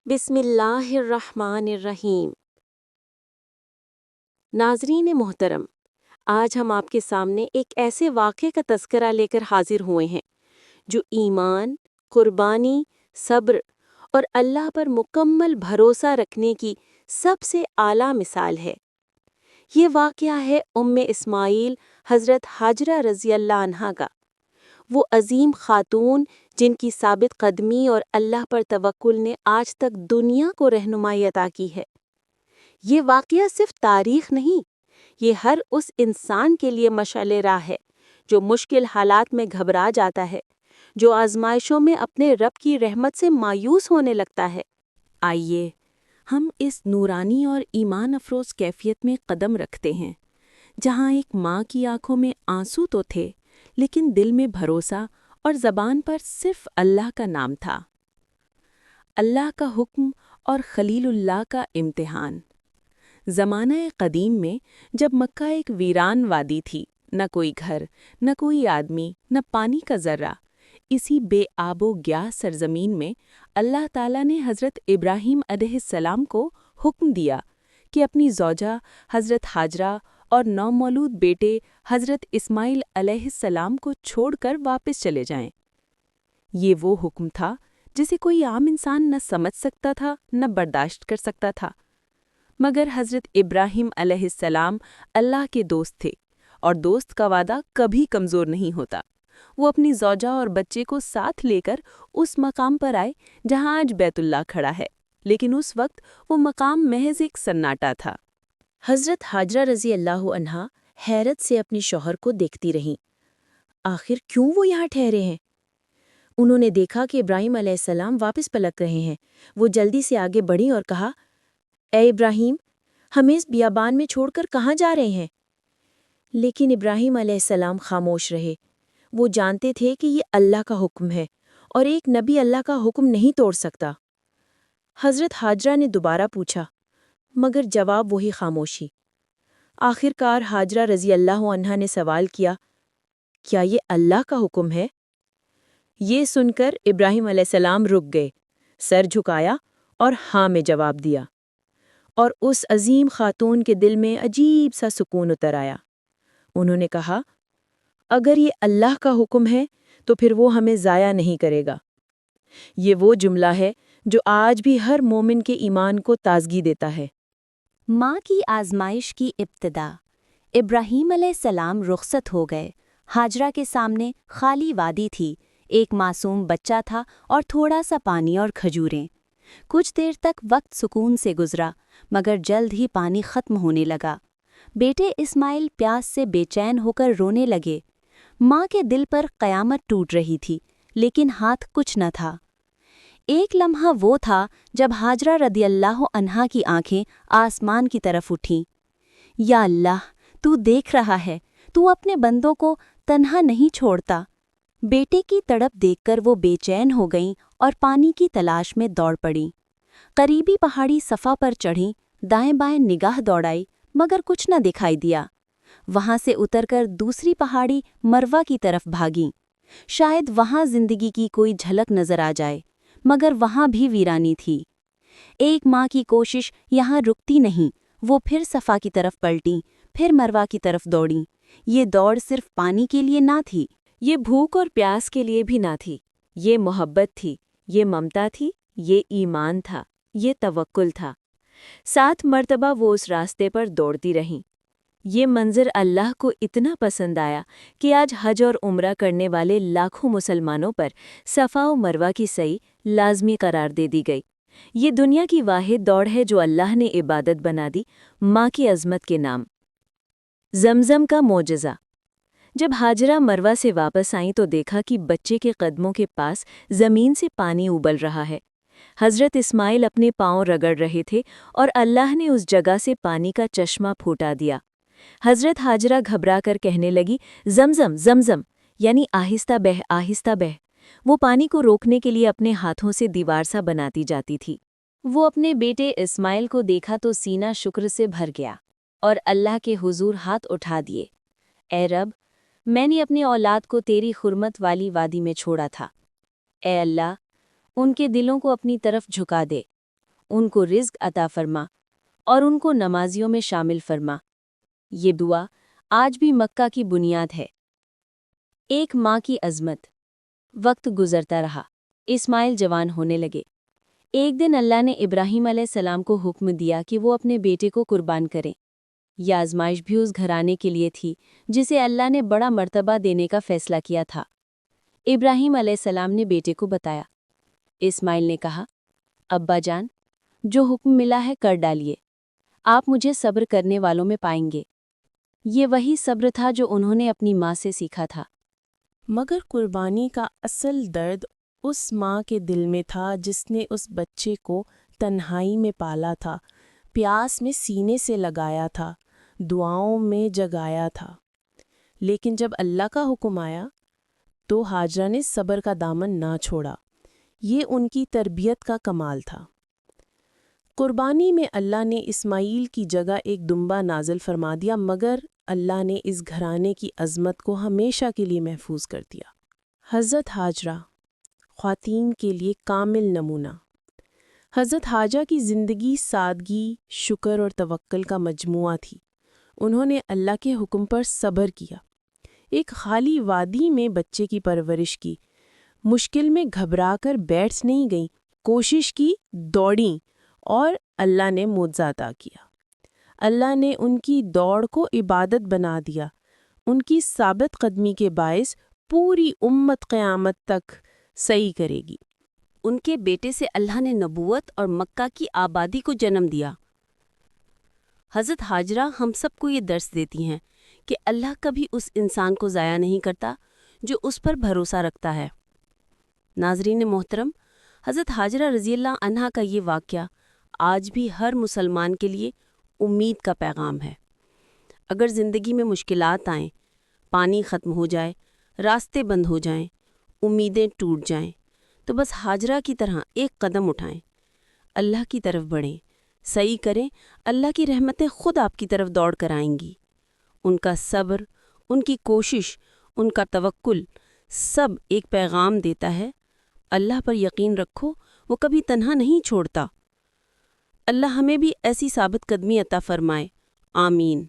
بسم اللہ الرحمن الرحیم۔ ناظرین محترم، آج ہم آپ کے سامنے ایک ایسے واقعے کا تذکرہ لے کر حاضر ہوئے ہیں جو ایمان، قربانی، صبر اور اللہ پر مکمل بھروسہ رکھنے کی سب سے اعلیٰ مثال ہے۔ یہ واقعہ ہے اسماعیل حضرت ہاجرہ رضی اللہ عنہا کا، وہ عظیم خاتون جن کی ثابت قدمی اور اللہ پر توکل نے آج تک دنیا کو رہنمائی عطا کی ہے۔ یہ واقعہ صرف تاریخ نہیں، یہ ہر اس انسان کے لیے مشعل راہ ہے جو مشکل حالات میں گھبرا جاتا ہے، جو آزمائشوں میں اپنے رب کی رحمت سے مایوس ہونے لگتا ہے۔ آئیے ہم اس نورانی اور ایمان افروز کیفیت میں قدم رکھتے ہیں، جہاں ایک ماں کی آنکھوں میں آنسو تو تھے، لیکن دل میں بھروسہ اور زبان پر صرف اللہ کا نام تھا۔ اللہ کا حکم اور خلیل اللہ کا امتحان۔ زمانہ قدیم میں جب مکہ ایک ویران وادی تھی، نہ کوئی گھر، نہ کوئی آدمی، نہ پانی کا ذرہ، اسی بے آب و گیا سرزمین میں اللہ تعالیٰ نے حضرت ابراہیم علیہ السلام کو حکم دیا کہ اپنی زوجہ حضرت ہاجرہ اور نومولود بیٹے حضرت اسماعیل علیہ السلام کو چھوڑ کر واپس چلے جائیں۔ یہ وہ حکم تھا جسے کوئی عام انسان نہ سمجھ سکتا تھا، نہ برداشت کر سکتا تھا، مگر حضرت ابراہیم علیہ السلام اللہ کے دوست تھے، اور دوست کا وعدہ کبھی کمزور نہیں ہوتا۔ وہ اپنی زوجہ اور بچے کو ساتھ لے کر اس مقام پر آئے جہاں آج بیت اللہ کھڑا ہے، لیکن اس وقت وہ مقام محض ایک سناٹا تھا۔ حضرت ہاجرہ رضی اللہ عنہا حیرت سے اپنی شوہر کو دیکھتی رہیں۔ آخر کیوں وہ یہاں ٹھہرے ہیں؟ انہوں نے دیکھا کہ ابراہیم علیہ السلام واپس پلٹ رہے ہیں۔ وہ جلدی سے آگے بڑھیں اور کہا، اے ابراہیم، ہمیں اس بیابان میں چھوڑ کر کہاں جا رہے ہیں؟ لیکن ابراہیم علیہ السلام خاموش رہے۔ وہ جانتے تھے کہ یہ اللہ کا حکم ہے، اور ایک نبی اللہ کا حکم نہیں توڑ سکتا۔ حضرت ہاجرہ نے دوبارہ پوچھا، مگر جواب وہی خاموشی۔ آخر کار ہاجرہ رضی اللہ عنہا نے سوال کیا، کیا یہ اللہ کا حکم ہے؟ یہ سن کر ابراہیم علیہ السلام رک گئے، سر جھکایا اور ہاں میں جواب دیا، اور اس عظیم خاتون کے دل میں عجیب سا سکون اتر آیا۔ انہوں نے کہا، اگر یہ اللہ کا حکم ہے تو پھر وہ ہمیں ضائع نہیں کرے گا۔ یہ وہ جملہ ہے جو آج بھی ہر مومن کے ایمان کو تازگی دیتا ہے۔ ماں کی آزمائش کی ابتدا۔ ابراہیم علیہ السلام رخصت ہو گئے۔ ہاجرہ کے سامنے خالی وادی تھی، ایک معصوم بچہ تھا اور تھوڑا سا پانی اور کھجوریں۔ کچھ دیر تک وقت سکون سے گزرا، مگر جلد ہی پانی ختم ہونے لگا۔ بیٹے اسماعیل پیاس سے بے چین ہو کر رونے لگے۔ ماں کے دل پر قیامت ٹوٹ رہی تھی، لیکن ہاتھ کچھ نہ تھا۔ ایک لمحہ وہ تھا جب ہاجرہ رضی اللہ عنہا کی آنکھیں آسمان کی طرف اٹھیں۔ یا اللہ، تو دیکھ رہا ہے، تو اپنے بندوں کو تنہا نہیں چھوڑتا۔ بیٹے کی تڑپ دیکھ کر وہ بے چین ہو گئیں اور پانی کی تلاش میں دوڑ پڑیں۔ قریبی پہاڑی صفا پر چڑھیں، دائیں بائیں نگاہ دوڑائی، مگر کچھ نہ دکھائی دیا۔ وہاں سے اتر کر دوسری پہاڑی مروہ کی طرف بھاگیں، شاید وہاں زندگی کی کوئی جھلک نظر آ جائے، مگر وہاں بھی ویرانی تھی۔ ایک ماں کی کوشش یہاں رکتی نہیں، وہ پھر صفا کی طرف پلٹیں، پھر مروہ کی طرف دوڑیں۔ یہ دوڑ صرف پانی کے لیے نہ تھی، یہ بھوک اور پیاس کے لیے بھی نہ تھی، یہ محبت تھی، یہ ممتا تھی، یہ ایمان تھا، یہ توکل تھا۔ 7 مرتبہ وہ اس راستے پر دوڑتی رہیں۔ یہ منظر اللہ کو اتنا پسند آیا کہ آج حج اور عمرہ کرنے والے لاکھوں مسلمانوں پر صفا و مروہ کی سعی لازمی قرار دے دی گئی۔ یہ دنیا کی واحد دوڑ ہے جو اللہ نے عبادت بنا دی، ماں کی عظمت کے نام۔ زمزم کا معجزہ۔ جب ہاجرہ مروہ سے واپس آئیں تو دیکھا کہ بچے کے قدموں کے پاس زمین سے پانی ابل رہا ہے۔ حضرت اسماعیل اپنے پاؤں رگڑ رہے تھے اور اللہ نے اس جگہ سے پانی کا چشمہ پھوٹا دیا۔ حضرت ہاجرہ گھبرا کر کہنے لگی، زمزم زمزم، یعنی آہستہ بہہ آہستہ بہہ۔ وہ پانی کو روکنے کے لیے اپنے ہاتھوں سے دیوار سا بناتی جاتی تھی۔ وہ اپنے بیٹے اسماعیل کو دیکھا تو سینہ شکر سے بھر گیا اور اللہ کے حضور ہاتھ اٹھا دیے، اے رب، میں نے اپنی اولاد کو تیری حرمت والی وادی میں چھوڑا تھا۔ اے اللہ، ان کے دلوں کو اپنی طرف جھکا دے ان کو رزق عطا فرما اور ان کو نمازیوں میں شامل فرما۔ یہ دعا آج بھی مکہ کی بنیاد ہے۔ ایک ماں کی عظمت۔ وقت گزرتا رہا، اسماعیل جوان ہونے لگے۔ ایک دن اللہ نے ابراہیم علیہ السلام کو حکم دیا کہ وہ اپنے بیٹے کو قربان کریں۔ یہ آزمائش بھی اس گھرانے کے لیے تھی جسے اللہ نے بڑا مرتبہ دینے کا فیصلہ کیا تھا۔ ابراہیم علیہ السلام نے بیٹے کو بتایا۔ اسماعیل نے کہا، ابا جان، جو حکم ملا ہے کر ڈالیے، آپ مجھے صبر کرنے والوں میں پائیں گے۔ یہ وہی صبر تھا جو انہوں نے اپنی ماں سے سیکھا تھا۔ مگر قربانی کا اصل درد اس ماں کے دل میں تھا جس نے اس بچے کو تنہائی میں پالا تھا، پیاس میں سینے سے لگایا تھا، دعاؤں میں جگایا تھا۔ لیکن جب اللہ کا حکم آیا تو ہاجرہ نے صبر کا دامن نہ چھوڑا۔ یہ ان کی تربیت کا کمال تھا۔ قربانی میں اللہ نے اسماعیل کی جگہ ایک دمبا نازل فرما دیا، مگر اللہ نے اس گھرانے کی عظمت کو ہمیشہ کے لیے محفوظ کر دیا۔ حضرت ہاجرہ، خواتین کے لیے کامل نمونہ۔ حضرت ہاجرہ کی زندگی سادگی، شکر اور توکل کا مجموعہ تھی۔ انہوں نے اللہ کے حکم پر صبر کیا، ایک خالی وادی میں بچے کی پرورش کی، مشکل میں گھبرا کر بیٹھ نہیں گئیں، کوشش کی، دوڑیں، اور اللہ نے معجزہ عطا کیا۔ اللہ نے ان کی دوڑ کو عبادت بنا دیا۔ ان کی ثابت قدمی کے باعث پوری امت قیامت تک صحیح کرے گی۔ ان کے بیٹے سے اللہ نے نبوت اور مکہ کی آبادی کو جنم دیا۔ حضرت ہاجرہ ہم سب کو یہ درس دیتی ہیں کہ اللہ کبھی اس انسان کو ضائع نہیں کرتا جو اس پر بھروسہ رکھتا ہے۔ ناظرین محترم، حضرت ہاجرہ رضی اللہ عنہا کا یہ واقعہ آج بھی ہر مسلمان کے لیے امید کا پیغام ہے۔ اگر زندگی میں مشکلات آئیں، پانی ختم ہو جائے، راستے بند ہو جائیں، امیدیں ٹوٹ جائیں، تو بس ہاجرہ کی طرح ایک قدم اٹھائیں، اللہ کی طرف بڑھیں، صحیح کریں، اللہ کی رحمتیں خود آپ کی طرف دوڑ کر آئیں گی۔ ان کا صبر، ان کی کوشش، ان کا توکل، سب ایک پیغام دیتا ہے، اللہ پر یقین رکھو، وہ کبھی تنہا نہیں چھوڑتا۔ اللہ ہمیں بھی ایسی ثابت قدمی عطا فرمائے، آمین۔